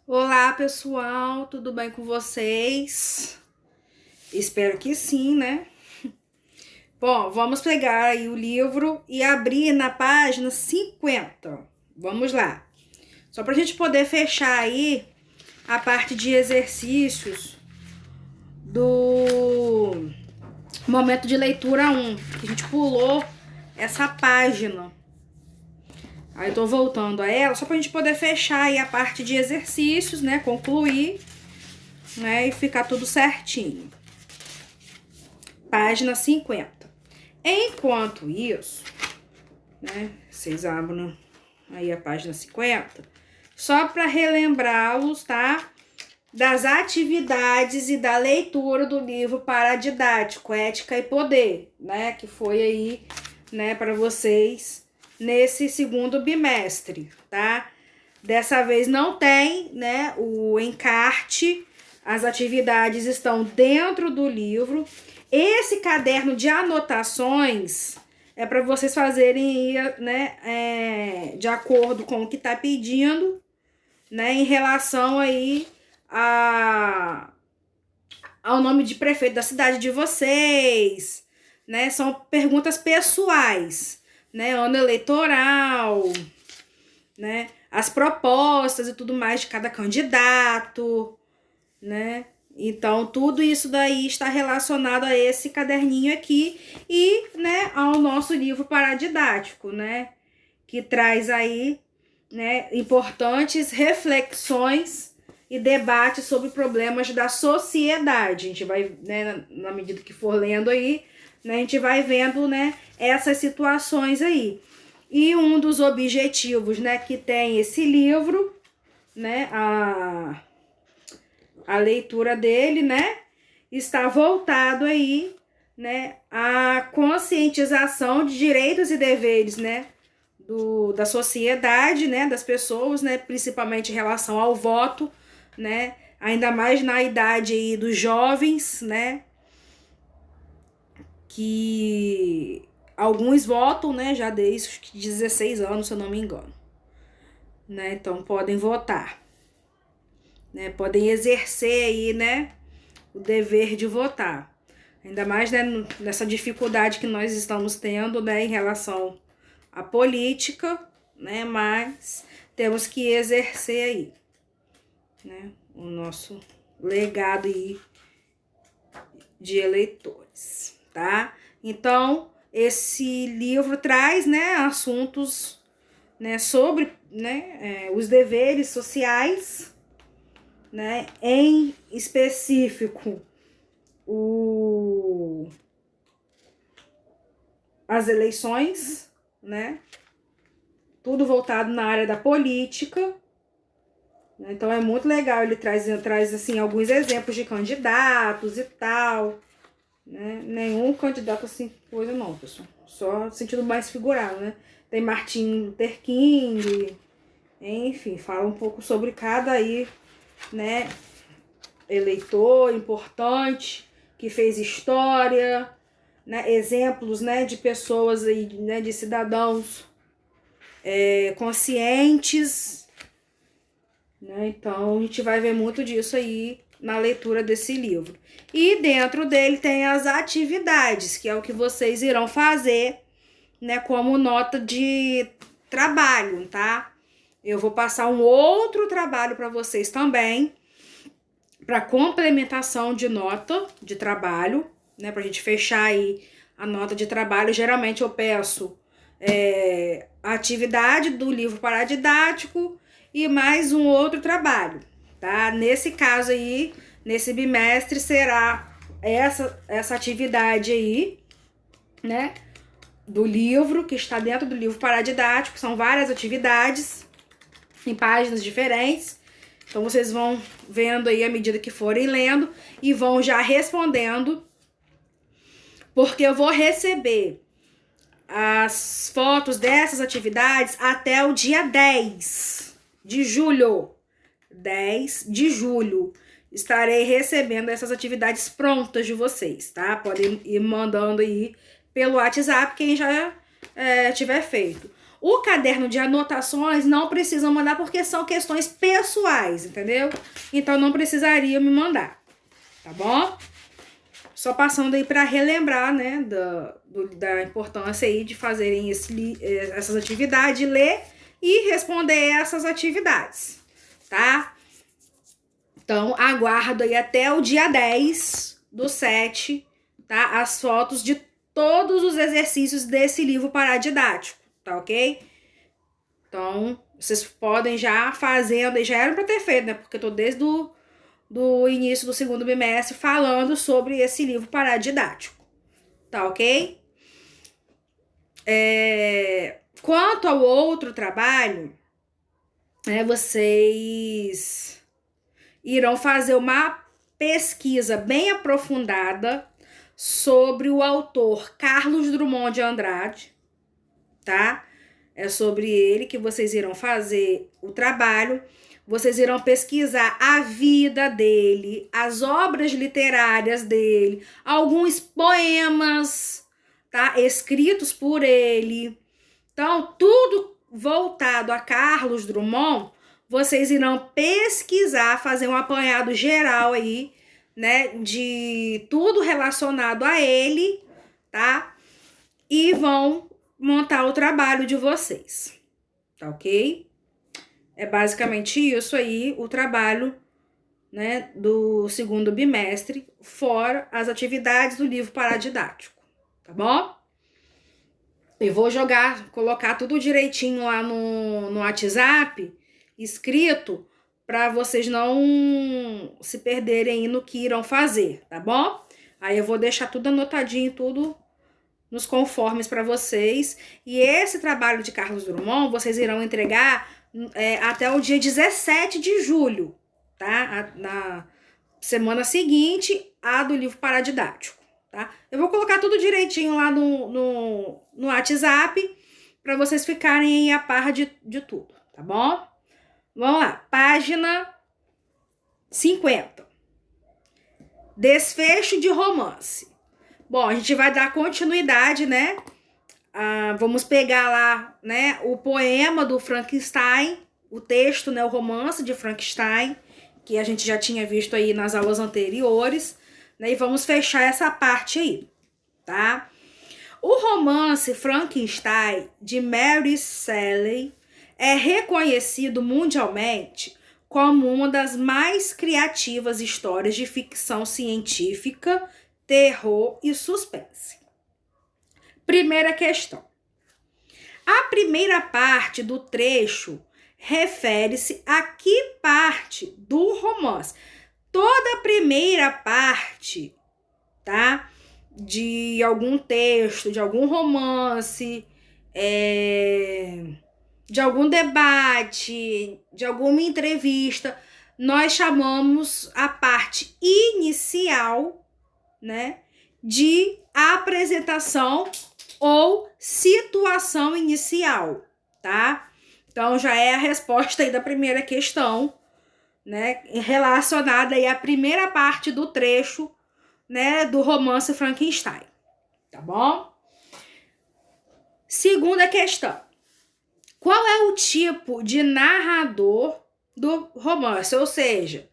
Olá, pessoal, tudo bem com vocês? Espero que sim, né? Bom, vamos pegar aí o livro e abrir na página 50. Vamos lá. Só para a gente poder fechar aí a parte de exercícios do momento de leitura 1, que a gente pulou essa página. Aí eu tô voltando a ela só pra gente poder fechar aí a parte de exercícios, né? Concluir, né? E ficar tudo certinho. Página 50. Enquanto isso, né? Vocês abram aí a página 50, só para relembrá-los, tá? Das atividades e da leitura do livro paradidático, Ética e Poder, né? Que foi aí, né, para vocês nesse segundo bimestre, tá? Dessa vez não tem, né, o encarte, as atividades estão dentro do livro. Esse caderno de anotações é para vocês fazerem, né, de acordo com o que tá pedindo, né, em relação aí ao nome de prefeito da cidade de vocês, né? São perguntas pessoais, né? Ano eleitoral, né? As propostas e tudo mais de cada candidato, né? Então, tudo isso daí está relacionado a esse caderninho aqui e, né, ao nosso livro paradidático, né? Que traz aí, né, importantes reflexões e debates sobre problemas da sociedade. A gente vai, né, na medida que for lendo aí, né, a gente vai vendo, né, essas situações aí. E um dos objetivos, né, que tem esse livro, né, a leitura dele, né, está voltado aí, né, à conscientização de direitos e deveres, né, da sociedade, né, das pessoas, né, principalmente em relação ao voto, né, ainda mais na idade aí dos jovens, né, que alguns votam, né, já desde 16 anos, se eu não me engano, né, então podem votar, né, podem exercer aí, né, o dever de votar, ainda mais, né, nessa dificuldade que nós estamos tendo, né, em relação à política, né, mas temos que exercer aí, né, o nosso legado aí de eleitores, tá? Então, esse livro traz, né, assuntos, né, sobre, né, os deveres sociais, né, em específico as eleições, né, tudo voltado na área da política. Então é muito legal, ele traz assim alguns exemplos de candidatos e tal, né? Nenhum candidato assim coisa não, pessoal. Só sentido mais figurado, né? Tem Martin Luther King, enfim, fala um pouco sobre cada aí, né, eleitor importante que fez história, né, exemplos, né, de pessoas aí, né, de cidadãos conscientes, né? Então a gente vai ver muito disso aí na leitura desse livro. E dentro dele tem as atividades, que é o que vocês irão fazer, né, como nota de trabalho, tá? Eu vou passar um outro trabalho para vocês também, para complementação de nota de trabalho, né, pra gente fechar aí a nota de trabalho. Geralmente eu peço a atividade do livro paradidático e mais um outro trabalho, tá? Nesse caso aí, nesse bimestre, será essa atividade aí, né, do livro, que está dentro do livro paradidático. São várias atividades em páginas diferentes. Então, vocês vão vendo aí à medida que forem lendo e vão já respondendo, porque eu vou receber as fotos dessas atividades até o dia 10 de julho. 10 de julho. Estarei recebendo essas atividades prontas de vocês, tá? Podem ir mandando aí pelo WhatsApp quem já tiver feito. O caderno de anotações não precisam mandar porque são questões pessoais, entendeu? Então não precisaria me mandar, tá bom? Só passando aí para relembrar, né, da importância aí de fazerem essas atividades, ler e responder essas atividades, tá? Então, aguardo aí até o dia 10/7, tá? As fotos de todos os exercícios desse livro paradidático, tá ok? Então, vocês podem já fazendo, já era para ter feito, né? Porque eu tô desde do início do segundo bimestre falando sobre esse livro paradidático, tá ok? Quanto ao outro trabalho, né, vocês irão fazer uma pesquisa bem aprofundada sobre o autor Carlos Drummond de Andrade, tá? É sobre ele que vocês irão fazer o trabalho. Vocês irão pesquisar a vida dele, as obras literárias dele, alguns poemas, tá? Escritos por ele. Então, tudo voltado a Carlos Drummond, vocês irão pesquisar, fazer um apanhado geral aí, né? De tudo relacionado a ele, tá? E vão montar o trabalho de vocês, tá ok? É basicamente isso aí, o trabalho, né, do segundo bimestre, fora as atividades do livro paradidático, tá bom? Eu vou colocar tudo direitinho lá no WhatsApp, escrito, para vocês não se perderem aí no que irão fazer, tá bom? Aí eu vou deixar tudo anotadinho, tudo nos conformes para vocês. E esse trabalho de Carlos Drummond, vocês irão entregar até o dia 17 de julho, tá? Na semana seguinte, a do livro paradidático, tá? Eu vou colocar tudo direitinho lá no WhatsApp para vocês ficarem a par de tudo, tá bom? Vamos lá, página 50. Desfecho de romance. Bom, a gente vai dar continuidade, né? Vamos pegar lá, né, o poema do Frankenstein, o texto, né, o romance de Frankenstein, que a gente já tinha visto aí nas aulas anteriores, né, e vamos fechar essa parte aí, tá? O romance Frankenstein, de Mary Shelley, é reconhecido mundialmente como uma das mais criativas histórias de ficção científica, terror e suspense. Primeira questão. A primeira parte do trecho refere-se a que parte do romance? Toda a primeira parte, tá? De algum texto, de algum romance, de algum debate, de alguma entrevista, nós chamamos a parte inicial, né, de apresentação ou situação inicial, tá? Então, já é a resposta aí da primeira questão, né, relacionada aí à primeira parte do trecho, né, do romance Frankenstein, tá bom? Segunda questão. Qual é o tipo de narrador do romance? Ou seja,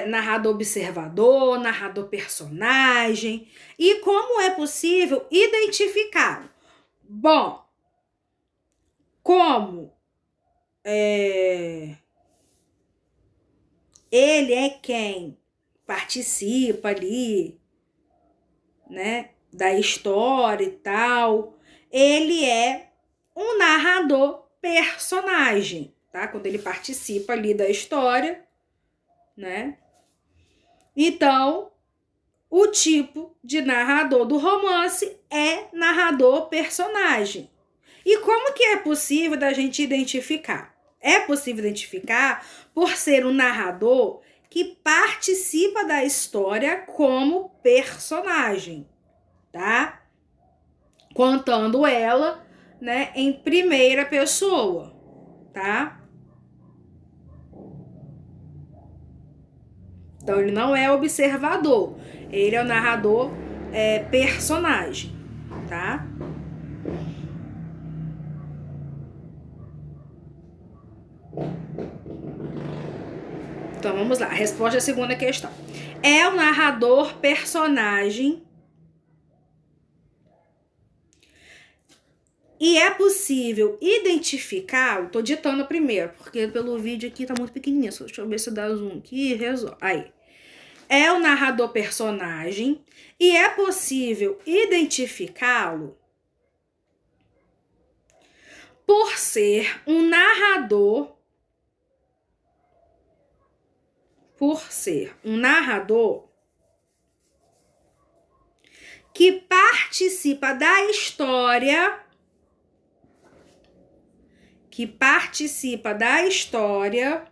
narrador observador, narrador personagem, e como é possível identificá-lo? Bom, como ele é quem participa ali, né, da história e tal, ele é um narrador personagem, tá? Quando ele participa ali da história, né? Então, o tipo de narrador do romance é narrador personagem. E como que é possível da gente identificar? É possível identificar por ser um narrador que participa da história como personagem, tá? Contando ela, né, em primeira pessoa, tá? Então, ele não é observador, ele é o narrador personagem, tá? Então vamos lá, a resposta à segunda questão. É o narrador personagem e é possível identificá-lo. Tô ditando primeiro, porque pelo vídeo aqui tá muito pequenininho. Deixa eu ver se dá zoom aqui e resolve. Aí. É o narrador personagem e é possível identificá-lo por ser um narrador, que participa da história,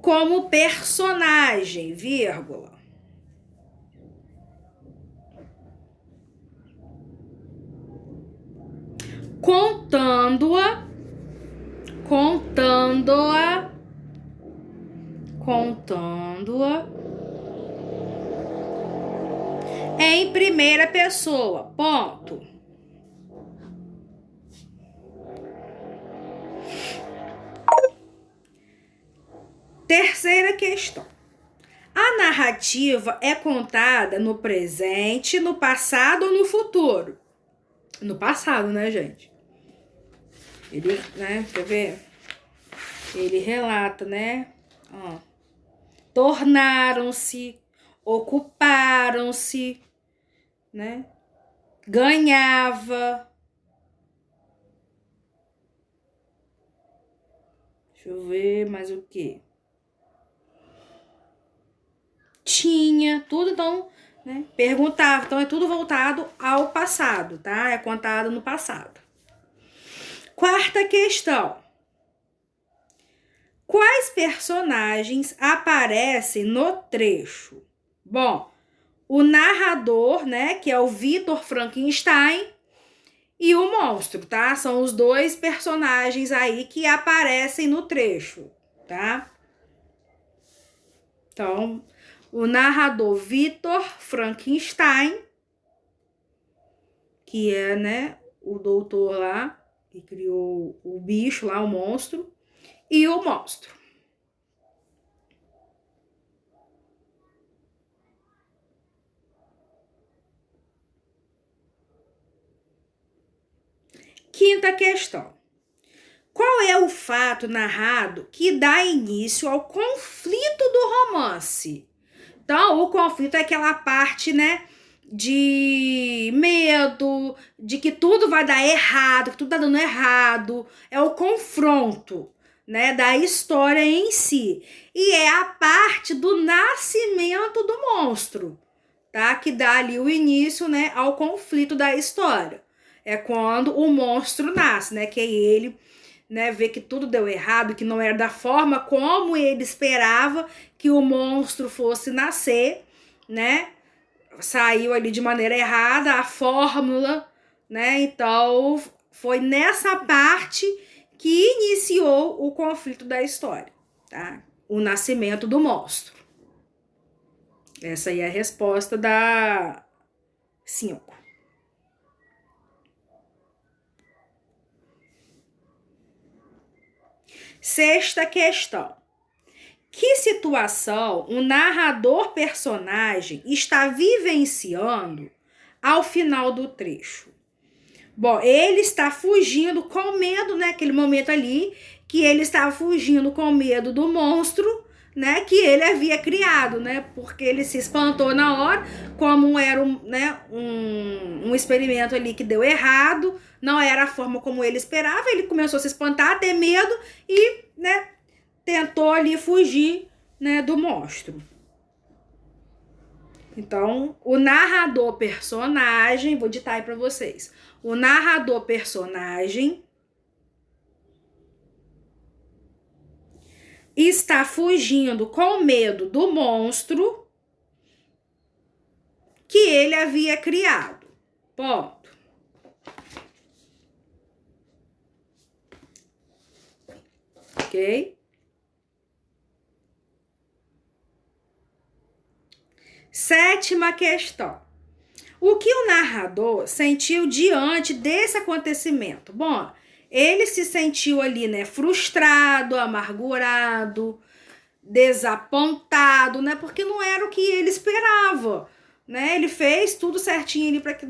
como personagem, vírgula. Contando-a em primeira pessoa, ponto. Terceira questão. A narrativa é contada no presente, no passado ou no futuro? No passado, né, gente? Ele, né, quer ver? Ele relata, né? Ó, tornaram-se, ocuparam-se, né? Ganhava. Deixa eu ver mais o que. Tinha, tudo, então, né? Perguntava. Então, é tudo voltado ao passado, tá? É contado no passado. Quarta questão. Quais personagens aparecem no trecho? Bom, o narrador, né, que é o Victor Frankenstein, e o monstro, tá? São os dois personagens aí que aparecem no trecho, tá? Então, o narrador Victor Frankenstein, que é, né, o doutor lá, que criou o bicho lá, o monstro, e o monstro. Quinta questão. Qual é o fato narrado que dá início ao conflito do romance? Então, o conflito é aquela parte, né, de medo, de que tudo vai dar errado, que tudo tá dando errado. É o confronto, né, da história em si. E é a parte do nascimento do monstro, tá? Que dá ali o início, né, ao conflito da história. É quando o monstro nasce, né, que é ele, né, vê que tudo deu errado, que não era da forma como ele esperava que o monstro fosse nascer, né? Saiu ali de maneira errada a fórmula, né? Então, foi nessa parte que iniciou o conflito da história, tá? O nascimento do monstro. Essa aí é a resposta da 5. Sexta questão. Que situação o narrador personagem está vivenciando ao final do trecho? Bom, ele está fugindo com medo, né? Aquele momento ali que ele estava fugindo com medo do monstro, né? Que ele havia criado, né? Porque ele se espantou na hora, como era um experimento ali que deu errado, não era a forma como ele esperava, ele começou a se espantar, a ter medo e, né? Tentou ali fugir, né, do monstro. Então, o narrador personagem, vou ditar aí para vocês. O narrador personagem está fugindo com medo do monstro que ele havia criado. Ponto. Ok? Sétima questão. O que o narrador sentiu diante desse acontecimento? Bom, ele se sentiu ali, né, frustrado, amargurado, desapontado, né, porque não era o que ele esperava, né? Ele fez tudo certinho ali para que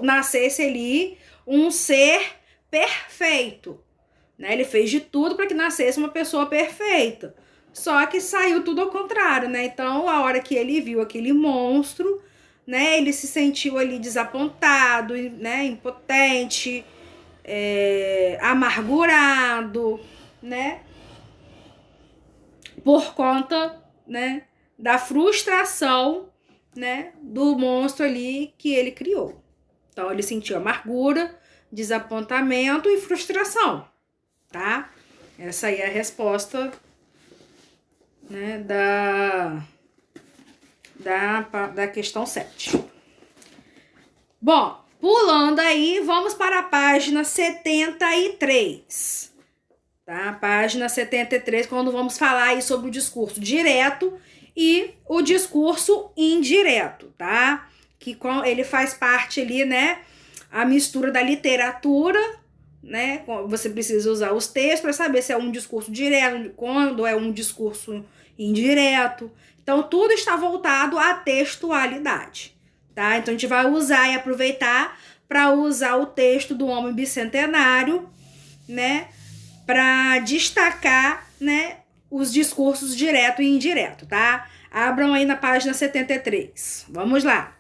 nascesse ali um ser perfeito, né? Ele fez de tudo para que nascesse uma pessoa perfeita. Só que saiu tudo ao contrário, né? Então, a hora que ele viu aquele monstro, né, ele se sentiu ali desapontado, né, impotente, amargurado, né, por conta, né, da frustração, né, do monstro ali que ele criou. Então, ele sentiu amargura, desapontamento e frustração, tá? Essa aí é a resposta, né, da questão 7. Bom, pulando aí, vamos para a página 73, tá? Página 73, quando vamos falar aí sobre o discurso direto e o discurso indireto, tá? Que ele faz parte ali, né, a mistura da literatura, né? Você precisa usar os textos para saber se é um discurso direto, quando é um discurso indireto. Então, tudo está voltado à textualidade, tá? Então, a gente vai usar e aproveitar para usar o texto do Homem Bicentenário, né? Para destacar, né, os discursos direto e indireto, tá? Abram aí na página 73. Vamos lá.